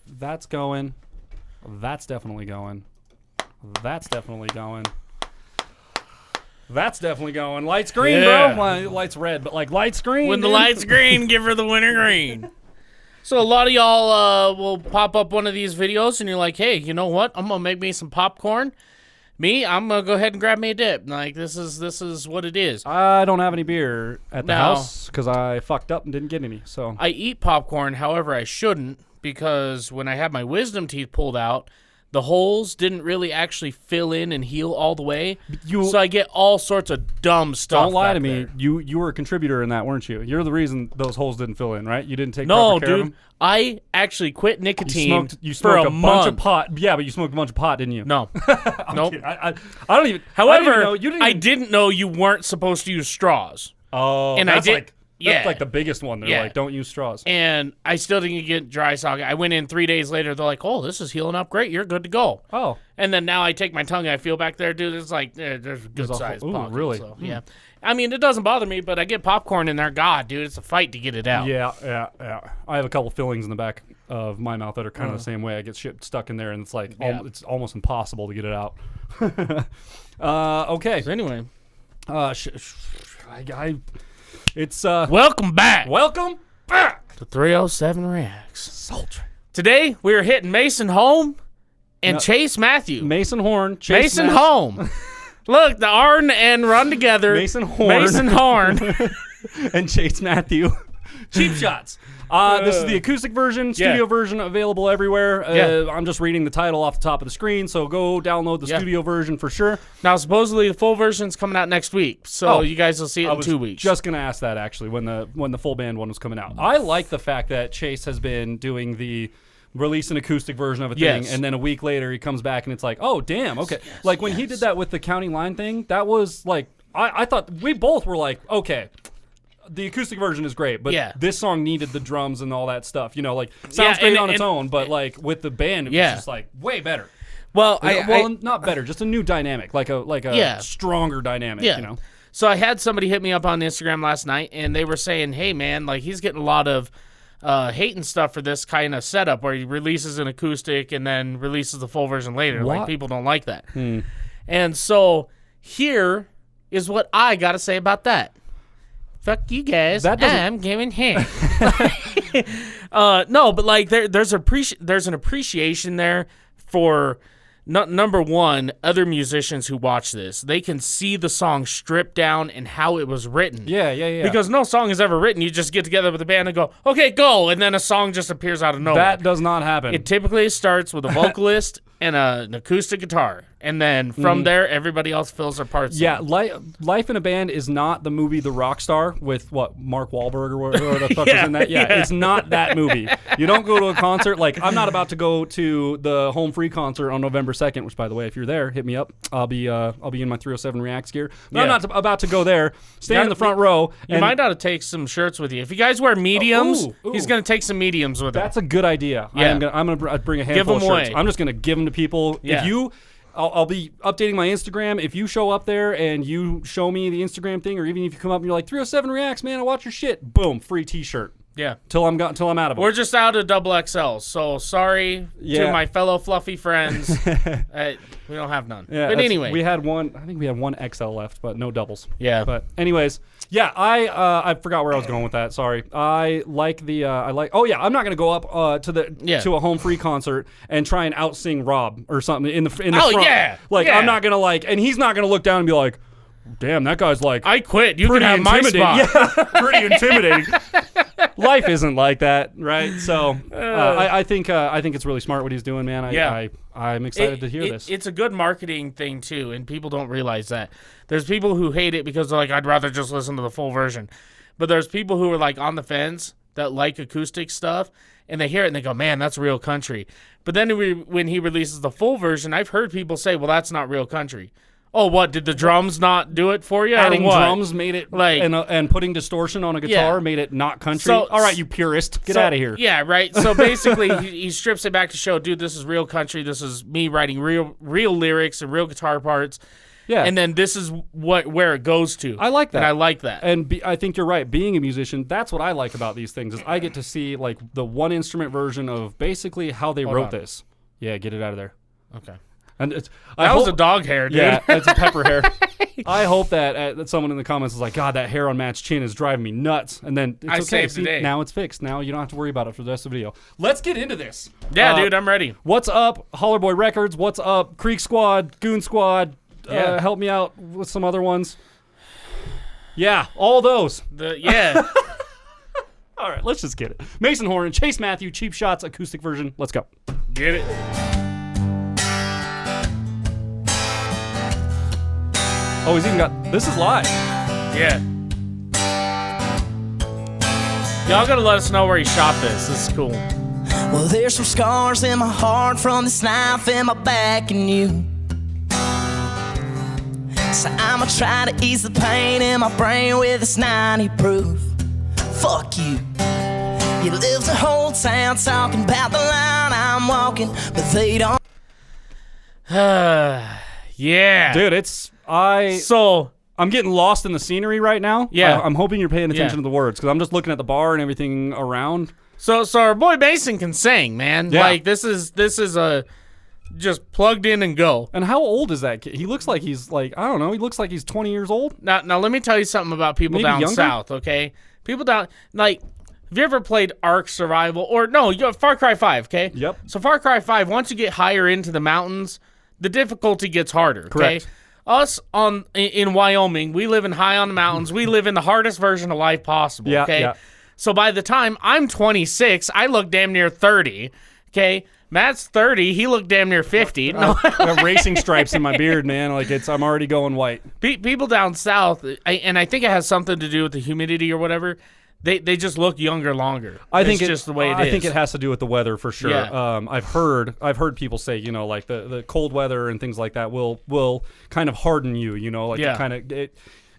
That's going. That's definitely going. That's definitely going. That's definitely going. Light's green, bro. Well, light's red, but like light's green. When the light's green, give her the winter green. So a lot of y'all will pop up one of these videos and you're like, hey, you know what? I'm going to make me some popcorn. Me, I'm going to go ahead and grab me a dip. Like, this is what it is. I don't have any beer at the house because I fucked up and didn't get any. So I eat popcorn, however, I shouldn't, because when I had my wisdom teeth pulled out, the holes didn't really actually fill in and heal all the way. So I get all sorts of dumb stuff. Don't lie to me. There. You were a contributor in that, weren't you? You're the reason those holes didn't fill in, right? You didn't take proper care of them? I actually quit nicotine you for smoked a bunch month. of pot. Yeah, but you smoked a bunch of pot, didn't you? No. Nope. I don't even. However, I didn't know you weren't supposed to use straws. Oh, and that's I did. Like, that's like the biggest one. They're like, don't use straws. And I still didn't get dry socket. I went in 3 days later. They're like, oh, this is healing up great. You're good to go. Oh. And then now I take my tongue and I feel back there, dude. It's like, there's good size pocket. Really? So, yeah. I mean, it doesn't bother me, but I get popcorn in there. God, dude, it's a fight to get it out. Yeah. I have a couple fillings in the back of my mouth that are kind of the same way. I get shit stuck in there, and it's like it's almost impossible to get it out. Okay. So anyway. It's welcome back. Welcome back to 307 Reacts. Sultry. Today we are hitting Mason Horne and Chase Matthew. Mason Horne. Mason Horne. Look, the R and run together. Mason Horne. Mason Horne. And Chase Matthew. Cheap shots. This is the acoustic version, studio version, available everywhere. I'm just reading the title off the top of the screen, so go download the studio version for sure. Now, supposedly the full version's coming out next week, so you guys will see it in 2 weeks. Just gonna ask that actually when the full band one was coming out. I like the fact that Chase has been doing the release an acoustic version of a thing, and then a week later he comes back and it's like, oh damn, okay. Like when he did that with the county line thing, that was like I thought we both were like, okay. The acoustic version is great, but this song needed the drums and all that stuff. You know, like sounds great on its own, but like with the band, it was just like way better. Well, not better, just a new dynamic, like a stronger dynamic. You know. So I had somebody hit me up on Instagram last night, and they were saying, "Hey, man, like he's getting a lot of hate and stuff for this kind of setup where he releases an acoustic and then releases the full version later. Like people don't like that." And so here is what I got to say about that. Fuck you guys. I'm giving hate. No, but like there's an appreciation there for number one, other musicians who watch this. They can see the song stripped down and how it was written. Yeah. Because no song is ever written. You just get together with the band and go, okay, go, and then a song just appears out of nowhere. That does not happen. It typically starts with a vocalist and an acoustic guitar. And then from there, everybody else fills their parts. Yeah, Life in a Band is not the movie The Rockstar with, Mark Wahlberg or whatever the fuck is in that. Yeah, it's not that movie. You don't go to a concert. Like, I'm not about to go to the Home Free concert on November 2nd, which, by the way, if you're there, hit me up. I'll be in my 307 Reacts gear. But I'm not about to go there, stay in the front row. You might ought to take some shirts with you. If you guys wear mediums, he's going to take some mediums with him. That's a good idea. Yeah. I'm going to bring a handful of shirts. I'm just going to give them to people. Yeah. I'll be updating my Instagram. If you show up there and you show me the Instagram thing, or even if you come up and you're like 307 Reacts, man, I watch your shit. Boom, free T-shirt. Yeah. Till I'm out of them. We're just out of XXL, so sorry to my fellow fluffy friends. We don't have none. Yeah, but anyway, we had one. I think we had one XL left, but no doubles. Yeah. But anyways, I forgot where I was going with that. Sorry. I like the. Oh yeah, I'm not gonna go up to a Home Free concert and try and out sing Rob or something in the front. Yeah. Like I'm not gonna and he's not gonna look down and be like, damn, that guy's like, I quit. You can have my spot. Yeah, pretty intimidating. Life isn't like that, right? So I think it's really smart what he's doing, man. I'm excited to hear this. It's a good marketing thing too, and people don't realize that. There's people who hate it because they're like, I'd rather just listen to the full version. But there's people who are like on the fence that like acoustic stuff, and they hear it and they go, man, that's real country. But then when he releases the full version, I've heard people say, well, that's not real country. Oh, what, did the drums not do it for you? Adding drums made it, and putting distortion on a guitar made it not country. So, all right, you purist, get out of here. Yeah, right. So basically, he strips it back to show, dude, this is real country. This is me writing real lyrics and real guitar parts. Yeah. And then this is where it goes to. I like that. And I like that. And I think you're right. Being a musician, that's what I like about these things is I get to see like the one instrument version of basically how they wrote this. Yeah, get it out of there. Okay. And it's that was a dog hair, dude. Yeah, it's a pepper hair. I hope that someone in the comments is like, God, that hair on Matt's chin is driving me nuts. And then it's okay. Saved the day. Now it's fixed. Now you don't have to worry about it for the rest of the video. Let's get into this. Yeah, dude, I'm ready. What's up, Holler Boy Records? What's up, Creek Squad, Goon Squad? Help me out with some other ones. Yeah, all those. All right, let's just get it. Mason Horne, Chase Matthew, Cheap Shots, acoustic version. Let's go. Get it. Oh, he's even got... This is live. Yeah. Y'all gotta let us know where he shot this. This is cool. Well, there's some scars in my heart from this knife in my back and you. So I'ma try to ease the pain in my brain with this 90 proof. Fuck you. You live the whole town talking about the line I'm walking, but they don't. Yeah. Dude, it's... I'm getting lost in the scenery right now. Yeah. I'm hoping you're paying attention to the words because I'm just looking at the bar and everything around. So our boy Mason can sing, man. Yeah. Like this is a just plugged in and go. And how old is that kid? He looks like he's like, I don't know, he looks like he's 20 years old. Now let me tell you something about people Maybe down younger? south, okay? People down like have you ever played Ark Survival or no, Far Cry 5, okay? Yep. So Far Cry 5, once you get higher into the mountains, the difficulty gets harder, okay? Correct. Us in Wyoming, we live in high on the mountains. We live in the hardest version of life possible, Yeah, okay? yeah. So by the time I'm 26, I look damn near 30, okay? Matt's 30, he looked damn near 50. No. I have racing stripes in my beard, man. Like I'm already going white. People down south, and I think it has something to do with the humidity or whatever, they just look younger longer. I think it's just the way it is. I think it has to do with the weather for sure. Yeah. I've heard people say, you know, like the cold weather and things like that will kind of harden you, you know, like Yeah. kind of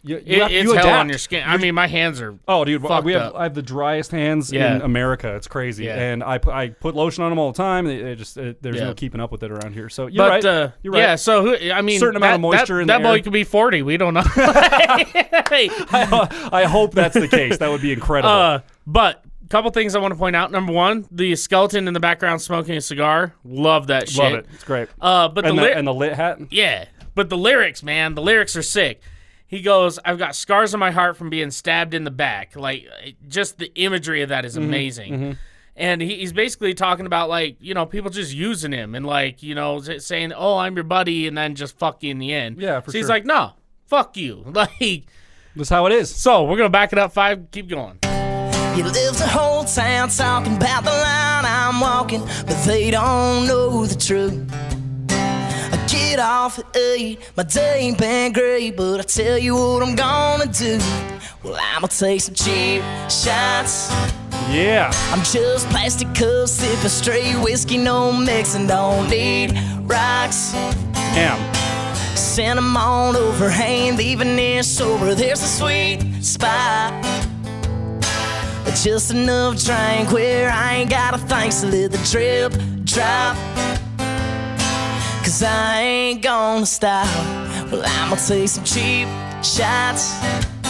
you it's adapt. hell on your skin. I mean, my hands are Oh, dude, fucked up. I have the driest hands Yeah. in America. It's crazy, Yeah. and I put lotion on them all the time. There's Yeah. no keeping up with it around here. So you're right. You're right. Yeah, so I mean, Certain amount of moisture in the that boy air. could be 40. We don't know. Hey. I hope that's the case. That would be incredible. But couple things I want to point out. Number one, the skeleton in the background smoking a cigar. Love that shit. Love it. It's great. But and the lit hat. yeah, but the lyrics, man, the lyrics are sick. He goes, I've got scars on my heart from being stabbed in the back. Like, just the imagery of that is amazing. Mm-hmm. And he's basically talking about, like, you know, people just using him and, like, you know, saying, oh, I'm your buddy, and then just fuck you in the end. Yeah, for so he's sure. like, no, fuck you. Like, That's how it is. so we're going to back it up 5. Keep going. You live the whole town talking about the line I'm walking, but they don't know the truth. I get off at 8, my day ain't been great, but I tell you what I'm gonna do. Well, I'ma take some cheap shots. Yeah. I'm just plastic cups, sipping straight whiskey, no mixing, don't need rocks. Damn. Send 'em on over, ain't leaving here sober. There's a sweet spot, just enough drink where I ain't gotta think, so let the drip drop. Cause I ain't gonna stop. Well, I'ma take some cheap shots.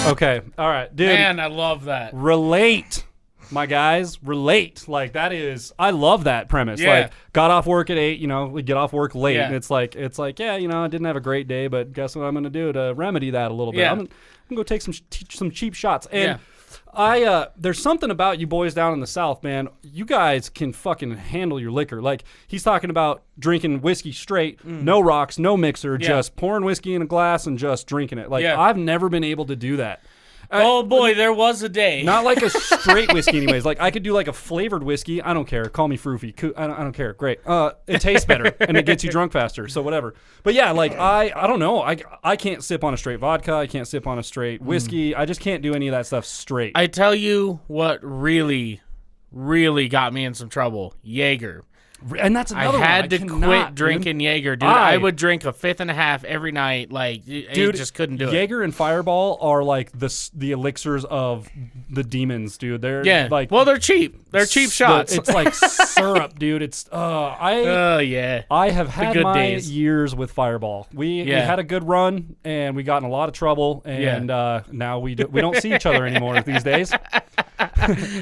Okay. All right, dude. Man, I love that. Relate, my guys. Relate. Like that is. I love that premise. Yeah. Like got off work at 8. You know, we get off work late, Yeah. and it's like yeah, you know, I didn't have a great day, but guess what I'm gonna do to remedy that a little bit? Yeah. I'm gonna go take some cheap shots. And Yeah. there's something about you boys down in the South, man. You guys can fucking handle your liquor. Like he's talking about drinking whiskey straight, no rocks, no mixer, just pouring whiskey in a glass and just drinking it. Like Yeah. I've never been able to do that. Oh, boy, there was a day. Not like a straight whiskey, anyways. Like I could do like a flavored whiskey. I don't care. Call me Froofy. I don't care. Great. It tastes better and it gets you drunk faster. So whatever. But yeah, like I don't know. I can't sip on a straight vodka. I can't sip on a straight whiskey. I just can't do any of that stuff straight. I tell you what really, really got me in some trouble. Jaeger. And that's I another one. had to cannot, quit drinking dude. Jaeger, dude. I would drink a 1.5 every night. Like, I just couldn't do it. Jaeger and Fireball are like the elixirs of the demons, dude. They're Yeah. like Well, they're cheap. They're cheap shots. It's like syrup, dude. It's yeah. I have had good my days. years with Fireball. We had a good run, and we got in a lot of trouble, and now we don't see each other anymore these days.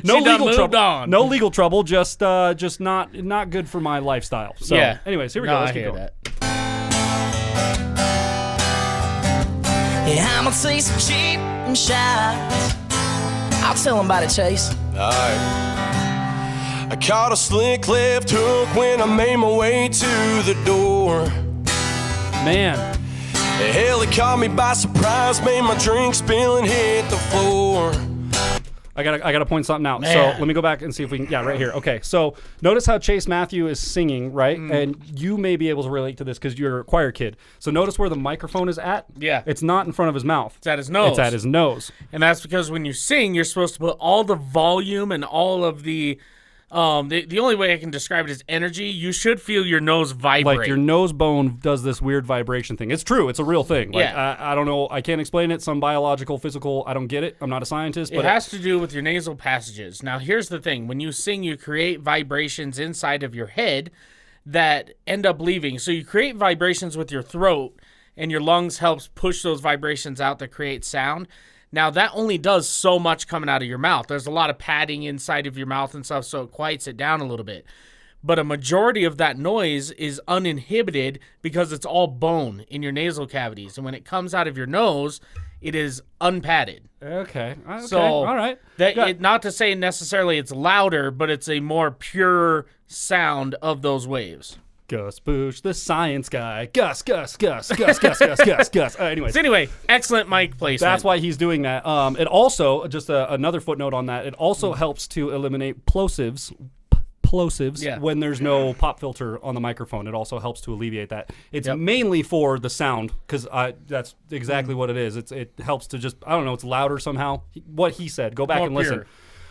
No legal trouble. No legal trouble. Just not good for my lifestyle. So, anyways, here we go. Let's keep going. Yeah, I'ma take some cheap shots. I'll tell him about it, Chase. I caught a slick left hook when I made my way to the door. Man. Hell, it caught me by surprise, made my drink spill and hit the floor. I gotta point something out. Man. So let me go back and see if we can. Yeah, right here. Okay. So notice how Chase Matthew is singing, right? And you may be able to relate to this because you're a choir kid. So notice where the microphone is at. Yeah. It's not in front of his mouth. It's at his nose. It's at his nose. And that's because when you sing, you're supposed to put all the volume and all of the only way I can describe it is energy. You should feel your nose vibrate. Like your nose bone does this weird vibration thing. It's true. It's a real thing. Like, I don't know. I can't explain it. Some biological, physical. I don't get it. I'm not a scientist. But it has to do with your nasal passages. Now, here's the thing. When you sing, you create vibrations inside of your head that end up leaving. So you create vibrations with your throat, and your lungs helps push those vibrations out that create sound. Now, that only does so much coming out of your mouth. There's a lot of padding inside of your mouth and stuff, so it quiets it down a little bit. But a majority of that noise is uninhibited because it's all bone in your nasal cavities. And when it comes out of your nose, it is unpadded. Okay. So, all right. Not to say necessarily it's louder, but it's a more pure sound of those waves. Gus Boosh, the science guy. Gus. Anyways. So anyway, excellent mic placement. That's why he's doing that. It also, just another footnote on that, it also helps to eliminate plosives when there's no pop filter on the microphone. It also helps to alleviate that. It's mainly for the sound, because that's exactly what it is. It helps to just, I don't know, it's louder somehow. What he said. Go back and listen.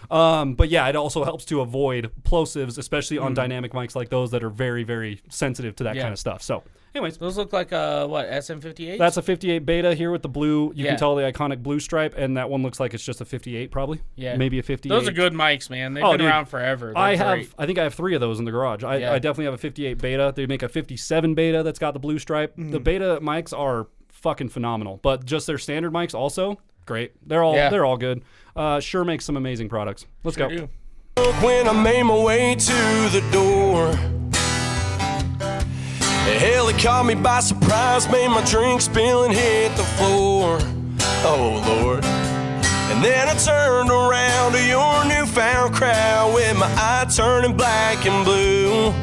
But yeah, it also helps to avoid plosives, especially on dynamic mics like those that are very, very sensitive to that kind of stuff. So, anyways. Those look like, SM58? That's a 58 beta here with the blue. You can tell the iconic blue stripe, and that one looks like it's just a 58 probably. Yeah. Maybe a 58. Those are good mics, man. They've been around forever. I think I have 3 of those in the garage. I definitely have a 58 beta. They make a 57 beta that's got the blue stripe. The beta mics are fucking phenomenal, but just their standard mics also great. They're all good. Sure makes some amazing products. Let's go. Do. When I made my way to the door, hell, it caught me by surprise, made my drink spill and hit the floor. Oh Lord. And then I turned around to your newfound crowd with my eye turning black and blue.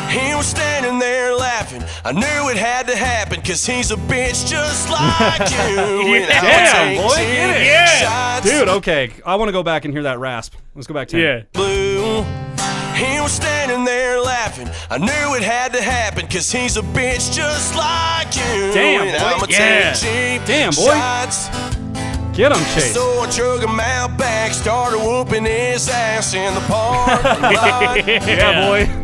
He was standing there laughing. I knew it had to happen, cause he's a bitch just like you. Damn, boy, get it. Yeah. Dude, okay. I want to go back and hear that rasp. Let's go back to it. Blue. He was standing there laughing. I knew it had to happen, cause he's a bitch just like you. Damn, boy. Damn, boy. Shots. Get him, Chase. So I drug him out back, started whooping his ass in the parking lot. Yeah, boy.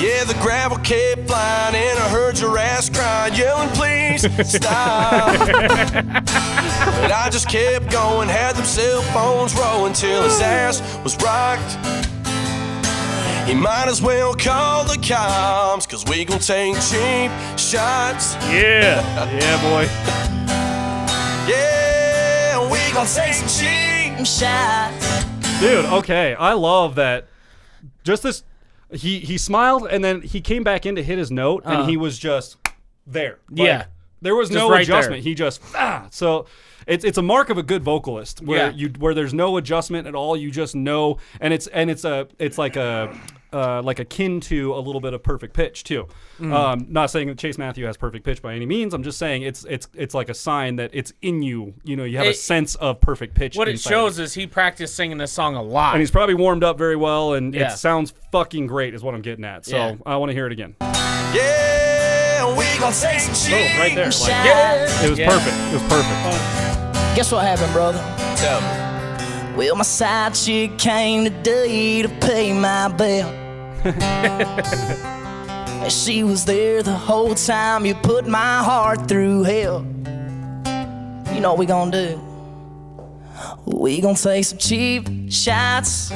Yeah, the gravel kept flying, and I heard your ass cry, yelling, please stop. But I just kept going, had them cell phones rolling till his ass was rocked. He might as well call the cops, cause we gon' take cheap shots. Yeah, yeah, boy. Yeah, we gon' take some cheap shots. Dude, okay, I love that. Just this. He smiled, and then he came back in to hit his note, and he was just there. Like, there was no adjustment. He just so it's a mark of a good vocalist where there's no adjustment at all. You just know, and it's like akin to a little bit of perfect pitch too. Not saying that Chase Matthew has perfect pitch by any means. I'm just saying it's like a sign that it's in you. You know, you have a sense of perfect pitch. What it shows is he practiced singing this song a lot, and he's probably warmed up very well, and it sounds fucking great, is what I'm getting at. So I want to hear it again. Yeah, we gon' take some cheap right there. Like, it was perfect. It was perfect. Guess what happened, brother? Tell me. Well, my side chick came today to pay my bill. She was there the whole time. You put my heart through hell. You know what we gonna do? We gonna take some cheap shots.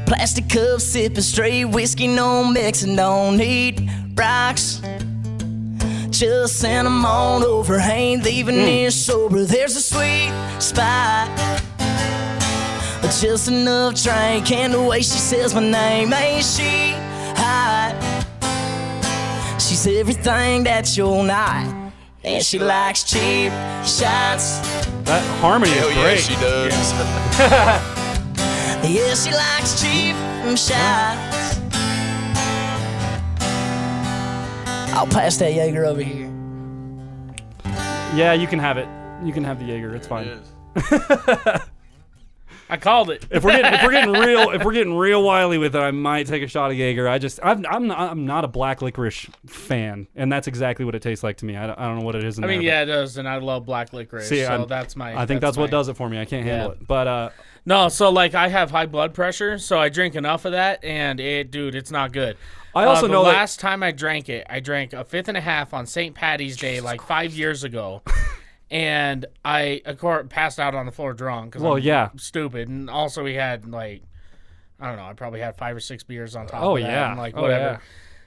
Plastic cup sipping straight whiskey, no mixing, don't need rocks. Just send them on over, ain't leaving here sober. There's a sweet spot, just enough drink, and the way she says my name, ain't she hot? She's everything that you're not, and she likes cheap shots. That harmony is Hell great. yeah, she does. Yeah, she likes cheap shots. I'll pass that Jaeger over here. Yeah, you can have it. You can have the Jaeger. It's fine. I called it. If we're getting real wily with it, I might take a shot of Jaeger. I'm not a black licorice fan, and that's exactly what it tastes like to me. I don't know what it is in I mean, there, yeah, it does, and I love black licorice. See, so that's my. I think that's what does it for me. I can't handle it. But no, so like I have high blood pressure, so I drink enough of that, and it's not good. I also know the that last time I drank it, I drank a 5.5 1/2 on St. Patty's Day, like 5 years ago. And I, of course, passed out on the floor drunk because I'm stupid. And also we had, like, I don't know, I probably had 5 or 6 beers on top of that. Yeah. And, like, whatever. Yeah.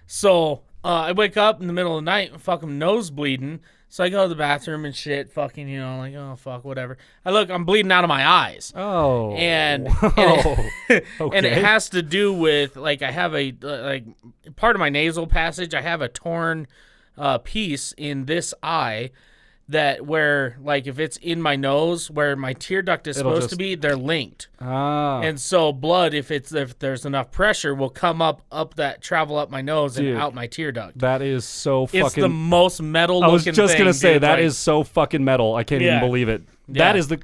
So I wake up in the middle of the night, fucking nose bleeding. So I go to the bathroom and shit, fucking, like, oh, fuck, whatever. I look, I'm bleeding out of my eyes. Oh. And Okay. and it has to do with, like, I have a, like, part of my nasal passage, I have a torn piece in this eye that where, like, if it's in my nose, where my tear duct is supposed to be, they're linked. Ah. And so blood, if there's enough pressure, will come travel up my nose and out my tear duct. That is so fucking... It's the most metal looking thing. I was just going to say, dude, that is so fucking metal. I can't even believe it. That is the...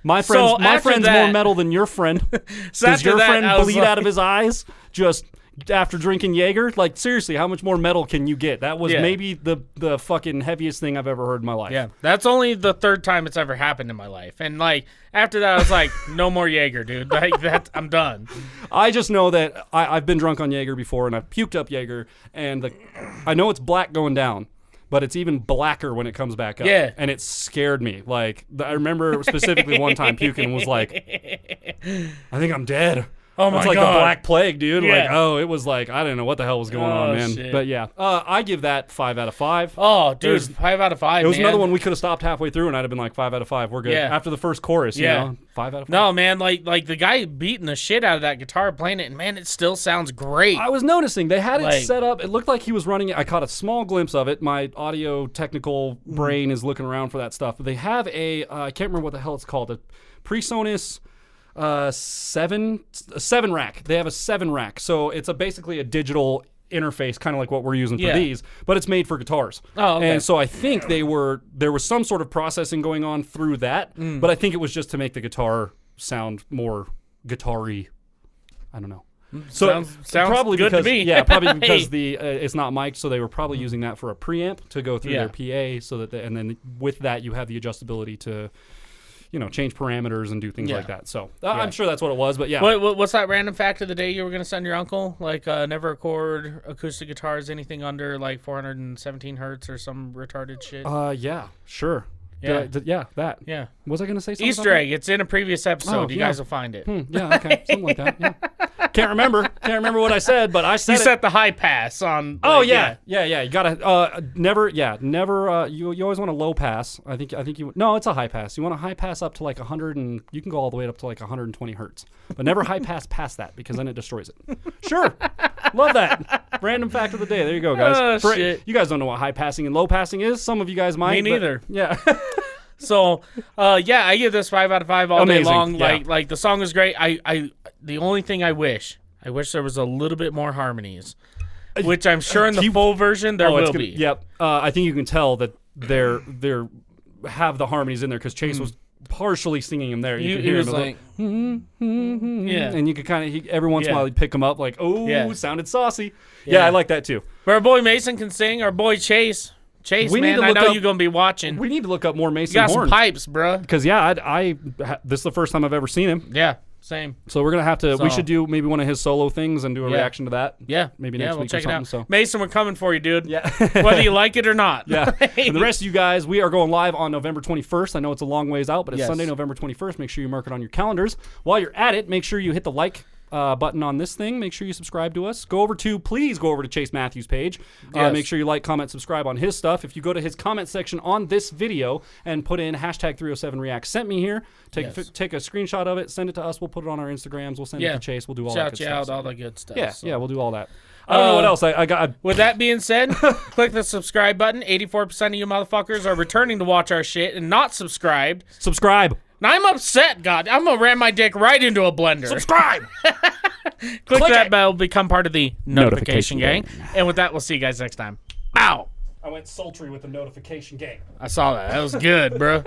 My friend's more metal than your friend. Does your friend bleed out of his eyes just after drinking Jaeger? Like, seriously, how much more metal can you get? That was maybe the fucking heaviest thing I've ever heard in my life. Yeah, that's only the 3rd time it's ever happened in my life. And, like, after that, I was like, no more Jaeger, dude. Like, I'm done. I just know that I've been drunk on Jaeger before, and I've puked up Jaeger, and I know it's black going down, but it's even blacker when it comes back up. Yeah. And it scared me. Like, I remember specifically one time puking was like, I think I'm dead. Oh my God. It's like the Black Plague, dude. Yeah. Like, it was like, I didn't know what the hell was going on, man. Shit. But yeah, I give that 5 out of 5. Oh, dude, 5 out of 5, It was man. another one we could have stopped halfway through, and I'd have been like 5 out of 5. We're good. Yeah. After the first chorus, you know, 5 out of 5. No, man, like the guy beating the shit out of that guitar, playing it, and man, it still sounds great. I was noticing they had it Like- set up. It looked like he was running it. I caught a small glimpse of it. My audio technical brain is looking around for that stuff. But they have a I can't remember what the hell it's called. A PreSonus 7 rack. They have a 7 rack. So it's basically a digital interface, kind of like what we're using for these, but it's made for guitars. Oh, okay. And so I think there was some sort of processing going on through that, but I think it was just to make the guitar sound more guitar-y. I don't know. So sounds probably good because to me. yeah, probably because it's not mic'd, so they were probably using that for a preamp to go through their PA, so that and then with that you have the adjustability to, change parameters and do things like that. So I'm sure that's what it was, but yeah. What's that random fact of the day you were gonna send your uncle? Like, never record acoustic guitars anything under like 417 hertz or some retarded shit. Yeah, sure. Yeah. That. Yeah. Was I gonna say something? Easter egg. It's in a previous episode. You guys will find it. Yeah. Okay. Something like that. Yeah. Can't remember what I said, but I said You it. set the high pass on. Oh yeah. You gotta never. You always want a low pass. I think you. No, it's a high pass. You want a high pass up to like 100, and you can go all the way up to like 120 hertz, but never high pass past that because then it destroys it. Sure, love that. Random fact of the day. There you go, guys. Shit. You guys don't know what high passing and low passing is. Some of you guys might. Me neither. Yeah. So, I give this 5 out of 5 all Amazing. day long. Yeah. Like the song is great. The only thing I wish there was a little bit more harmonies, which I'm sure in the full version there will be. Yep. I think you can tell that they're have the harmonies in there because Chase was partially singing them there. You can hear he was him like, yeah. and you could kind of every once in a while he'd pick them up like, sounded saucy. Yeah. Yeah, I like that too. But our boy Mason can sing. Our boy Chase, We need man, to I look know up- you're gonna be watching. We need to look up more Mason You got Horne some pipes, bro. because this is the first time I've ever seen him. Yeah, same. So we're gonna have to. We So- should do maybe one of his solo things and do a Yeah. reaction to that. Yeah, Maybe next we'll week check or it something. out. So Mason, we're coming for you, dude. yeah. Whether you like it or not. Yeah. And the rest of you guys, we are going live on November 21st. I know it's a long ways out, but it's Yes. Sunday, November 21st. Make sure you mark it on your calendars. While you're at it, make sure you hit the like button on this thing. Make sure you subscribe to us. Please go over to Chase Matthews' page. Yes. Make sure you like, comment, subscribe on his stuff. If you go to his comment section on this video and put in #307react sent me here, take a screenshot of it, send it to us. We'll put it on our Instagrams. We'll send it to Chase. We'll do all that good Shout stuff. you out, all the good stuff. Yeah, so. yeah, we'll do all that. I don't know what else. I got. With that being said, click the subscribe button. 84% of you motherfuckers are returning to watch our shit and not subscribed. Subscribe. Now I'm upset, God. I'm going to ram my dick right into a blender. Subscribe. Click that bell, become part of the notification gang. And with that, we'll see you guys next time. Bow. I went sultry with the notification gang. I saw that. That was good, bro.